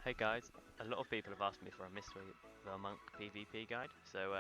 Hey guys, a lot of people have asked me for a Mistweaver Monk PvP guide, so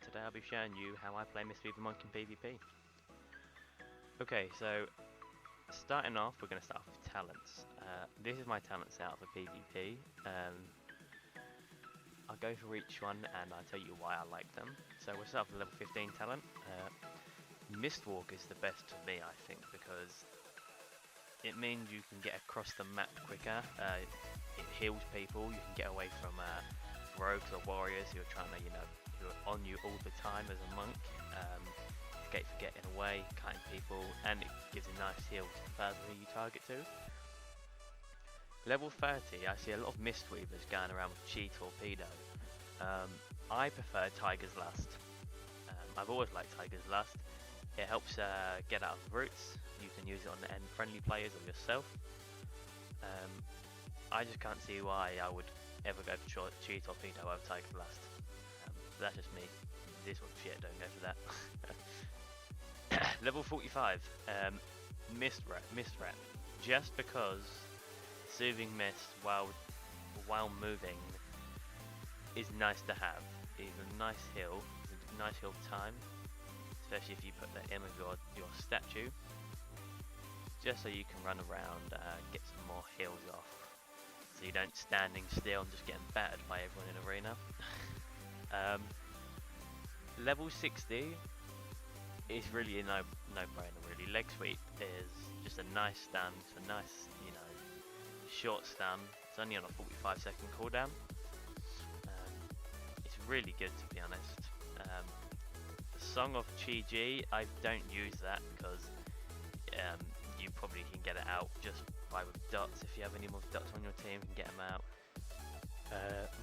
today I'll be showing you how I play Mistweaver Monk in PvP. Okay, so starting off, we're going to start off with talents. This is my talent setup for PvP. I'll go through each one and I'll tell you why I like them. So we'll start with level 15 talent. Mistwalk is the best for me, I think, because it means you can get across the map quicker. It heals people. You can get away from rogues or warriors who are trying to, who are on you all the time as a monk. Escape for getting away, cutting people, and it gives a nice heal to the person who you target to. Level 30, I see a lot of Mistweavers going around with Chi Torpedo. I prefer Tiger's Lust. I've always liked Tiger's Lust. It helps get out of roots. You can use it on the end friendly players or yourself. I just can't see why I would ever go for Chi Torpedo over Tiger's Lust. That's just me. This one shit, don't go for that. Level 45, Mist Wrap. Just because Soothing Mist while moving is nice to have. It's a nice heal. It's a nice heal time. Especially if you put that in with your statue, just so you can run around, get some more heals off, so you don't standing still and just getting battered by everyone in arena. Level 60 is really a no-brainer. Really, leg sweep is just a nice stun. It's a nice, short stun. It's only on a 45-second cooldown. It's really good, to be honest. Song of Chi-Ji, I don't use that because you probably can get it out just by with dots. If you have any more dots on your team, you can get them out.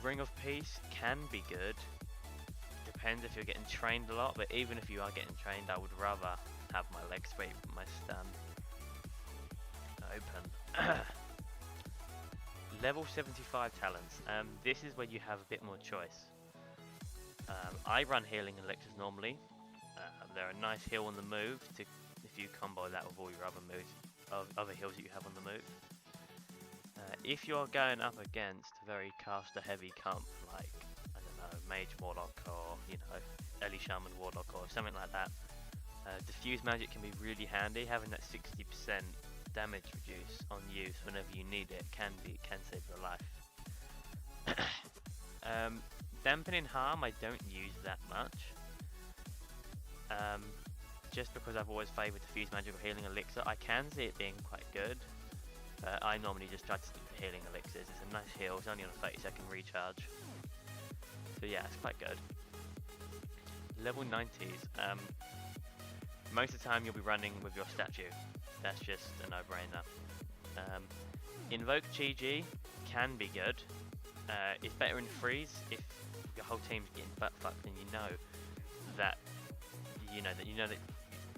Ring of Peace can be good. Depends if you're getting trained a lot, but even if you are getting trained, I would rather have my leg sweep, my stun open. Level 75 talents. This is where you have a bit more choice. I run healing elixirs normally. They're a nice heal on the move if you combo that with all your other moves, other heals that you have on the move. If you're going up against a very caster heavy comp like, I don't know, Mage Warlock or, Ellie Shaman Warlock or something like that, Diffuse Magic can be really handy. Having that 60% damage reduce on use whenever you need it can save your life. Dampening Harm I don't use that much. Just because I've always favoured Diffuse Magic or Healing Elixir. I can see it being quite good, but I normally just try to stick to Healing Elixirs. It's a nice heal, it's only on a 30-second recharge. So yeah, it's quite good. Level 90s. Most of the time you'll be running with your statue. That's just a no-brainer. Invoke Chi-Ji can be good. It's better in freeze if your whole team's getting butt fucked and you know that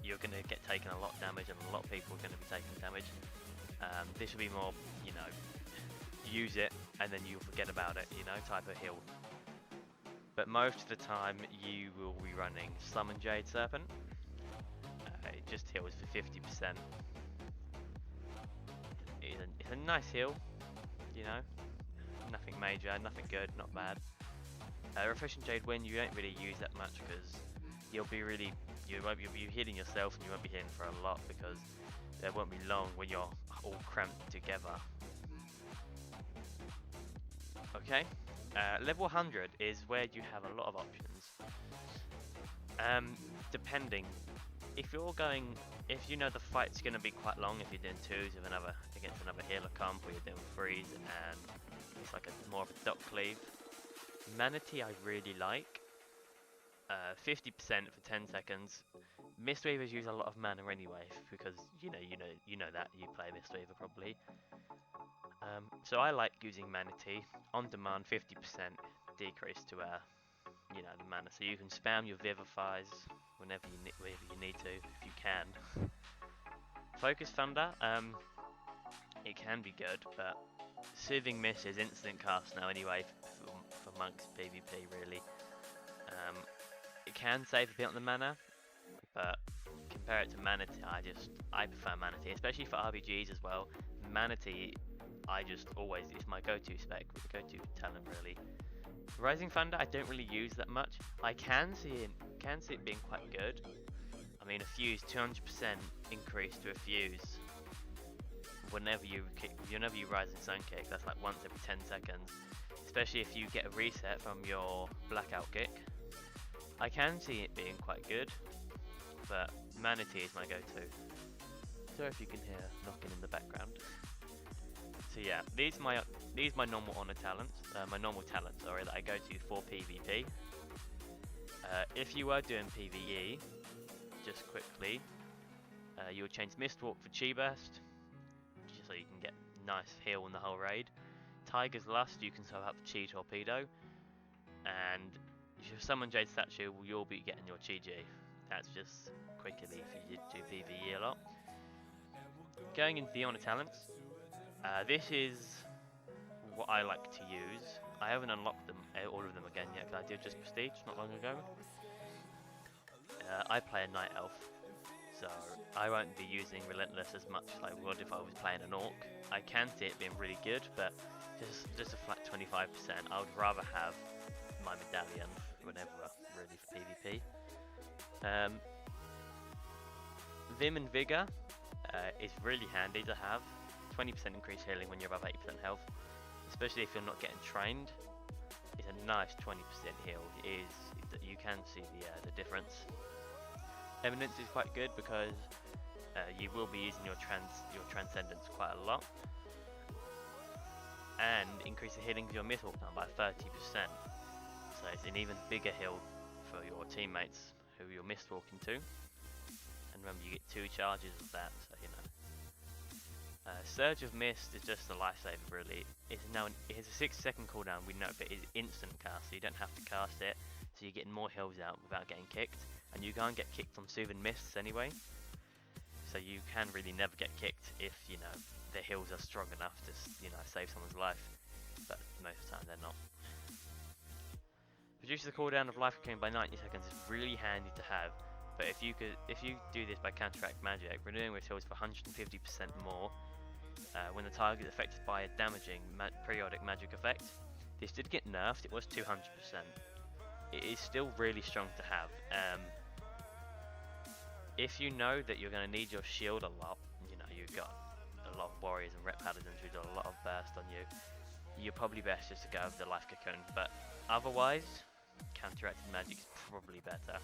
you're going to get taken a lot of damage and a lot of people are going to be taking damage. This will be more, use it and then you'll forget about it, type of heal. But most of the time you will be running Summon Jade Serpent. It just heals for 50%. It's a nice heal, nothing major, nothing good, not bad. Refreshing Jade Wind you don't really use that much because you'll be healing yourself and you won't be healing for a lot because there won't be long when you're all cramped together. Okay, level 100 is where you have a lot of options. Depending, if you know the fight's going to be quite long, if you're doing twos with against another healer comp, or you're doing threes and it's like more of a dot cleave. Manatee I really like. 50% for 10 seconds. Mistweavers use a lot of mana anyway, because you know that you play Mistweaver probably. So I like using Manatee on demand. 50% decrease to the mana, so you can spam your Vivifies whenever you need to, if you can. Focus Thunder, it can be good, but Soothing Mist is instant cast now anyway for monks PvP really. It can save a bit on the mana, but compare it to Manatee, I prefer Manatee, especially for RPGs as well. Manatee I just always, it's my go-to spec, go-to talent really. Rising Thunder I don't really use that much. I can see it being quite good. I mean, a fuse 200% increase to a fuse whenever you Rising Sun kick. That's like once every 10 seconds. Especially if you get a reset from your blackout kick. I can see it being quite good, but Manatee is my go-to. Sorry if you can hear knocking in the background. So yeah, these are my normal honor talents, sorry, that I go to for PvP. If you were doing PvE, just quickly, you would change Mistwalk for Chi Burst, just so you can get nice heal in the whole raid. Tiger's Lust, you can sub up Chi Torpedo, and if you summon Jade Statue, you'll be getting your Chi G. That's just quickly if you do PvE a lot. Going into the honor talents, this is what I like to use. I haven't unlocked them, all of them again yet, because I did just Prestige not long ago. I play a Night Elf, so I won't be using Relentless as much as I would if I was playing an Orc. I can see it being really good, but just a flat 25%. I would rather have my Medallion whenever really for PvP. Vim and Vigor is really handy to have. 20% increased healing when you're above 80% health, especially if you're not getting trained. It's a nice 20% heal. You can see the difference. Eminence is quite good because you will be using your Transcendence quite a lot, and increase the healing of your Mistwalk time by 30%. So it's an even bigger heal for your teammates who you're Mistwalking to. And remember, you get 2 charges of that, so you know. Surge of Mist is just a lifesaver really. It has a 6-second cooldown, we know, but it's instant cast, so you don't have to cast it, so you're getting more heals out without getting kicked, and you can't get kicked on Soothing Mists anyway, so you can really never get kicked if, you know, the heals are strong enough to, you know, save someone's life, but most of the time they're not. Reduces the cooldown of life cocoon by 90 seconds is really handy to have, but if you do this by Counteract Magic, renewing with heals for 150% more, when the target is affected by a damaging periodic magic effect. This did get nerfed, it was 200%. It is still really strong to have. If you know that you're going to need your shield a lot, you know, you've got a lot of warriors and rep paladins who do a lot of burst on you, you're probably best just to go with the life cocoon, but otherwise, counteracted magic is probably better.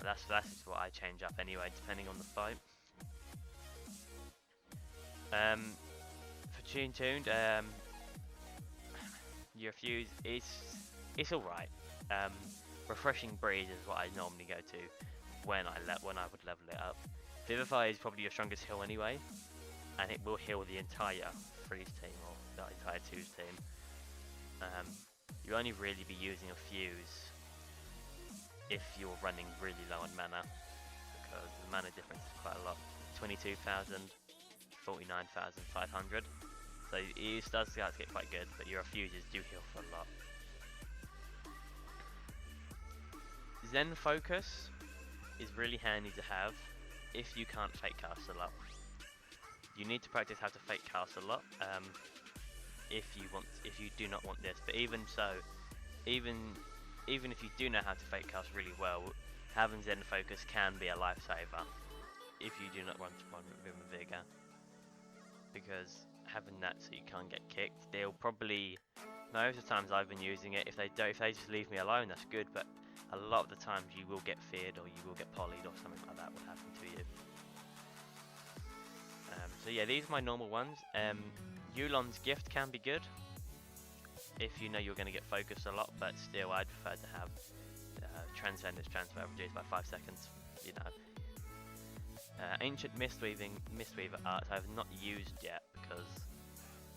That's what I change up anyway, depending on the fight. For Tuned, your fuse it's alright. Refreshing Breeze is what I normally go to when I would level it up. Vivify is probably your strongest heal anyway, and it will heal the entire Freeze team or the entire Twos team. You only really be using a fuse if you're running really low on mana, because the mana difference is quite a lot. 22,000. 49,500, so it does start to get quite good, but your fuses do heal for a lot. Zen Focus is really handy to have if you can't fake cast a lot. You need to practice how to fake cast a lot if you do not want this, but even so, even if you do know how to fake cast really well, having Zen Focus can be a lifesaver if you do not want to run Vim and Vigor. Because having that so you can't get kicked, they'll probably, most of the times I've been using it, if they just leave me alone, that's good, but a lot of the times you will get feared or you will get polyed or something like that will happen to you. So yeah, these are my normal ones. Yulon's Gift can be good if you know you're going to get focused a lot, but still I'd prefer to have Transcendence Transfer reduced by 5 seconds, you know. Ancient Mistweaver art I have not used yet, because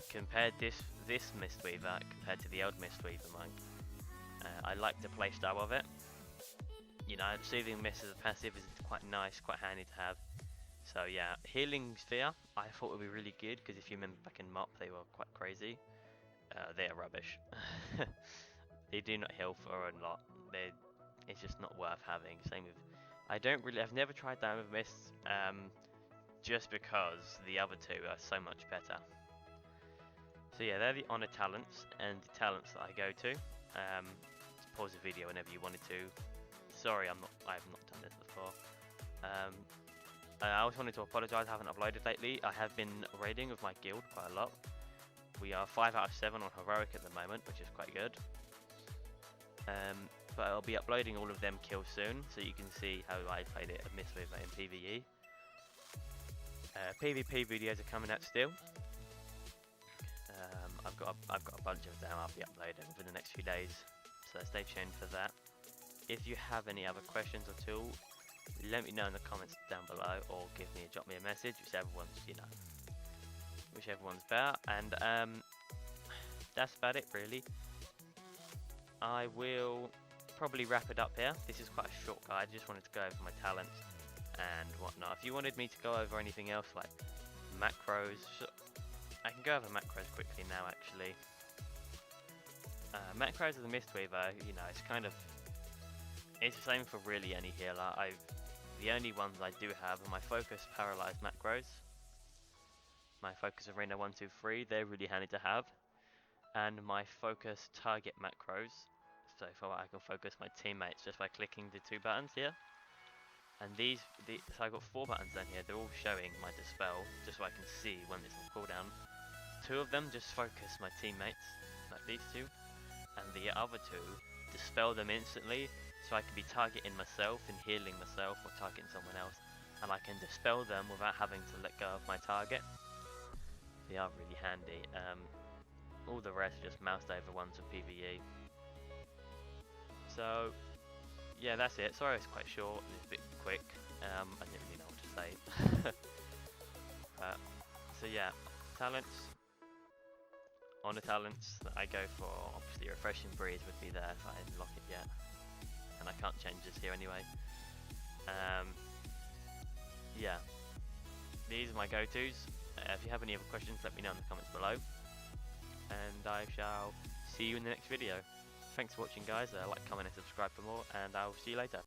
compared this Mistweaver compared to the old Mistweaver monk, I like the playstyle of it. You know, Soothing Mist as a passive is quite nice, quite handy to have. So yeah, Healing Sphere I thought would be really good, because if you remember back in MOP they were quite crazy. They are rubbish. They do not heal for a lot. It's just not worth having. Same with, I've never tried Diamond Mist, just because the other two are so much better. So yeah, they're the honor talents and the talents that I go to. Just pause the video whenever you wanted to. Sorry, I've not done this before. I also wanted to apologise, I haven't uploaded lately. I have been raiding with my guild quite a lot. We are 5 out of 7 on heroic at the moment, which is quite good. But I'll be uploading all of them kills soon, so you can see how I played it at Mistweaver in PvE. PvP videos are coming out still. I've got a bunch of them I'll be uploading within the next few days, so stay tuned for that. If you have any other questions at all, let me know in the comments down below, or drop me a message, whichever one's better. And that's about it really. I will probably wrap it up here. This is quite a short guide, I just wanted to go over my talents and whatnot. If you wanted me to go over anything else like macros, I can go over macros quickly now actually. Macros of the Mistweaver, it's the same for really any healer. The only ones I do have are my focus paralyzed macros, my focus arena 1, 2, 3, they're really handy to have, and my focus target macros, so I can focus my teammates just by clicking the 2 buttons here. And so I've got 4 buttons down here, they're all showing my dispel, just so I can see when it's on cooldown. 2 of them just focus my teammates, like these 2, and the other 2 dispel them instantly, so I can be targeting myself and healing myself or targeting someone else, and I can dispel them without having to let go of my target. They are really handy. All the rest are just moused over ones for PvE. So yeah, that's it. Sorry it's quite short, it's a bit quick. I didn't really know what to say. So yeah, talents. Honor talents that I go for, obviously Refreshing Breeze would be there if I didn't lock it yet. And I can't change this here anyway. Yeah, these are my go-tos. If you have any other questions, let me know in the comments below. And I shall see you in the next video. Thanks for watching guys, like, comment and subscribe for more, and I'll see you later.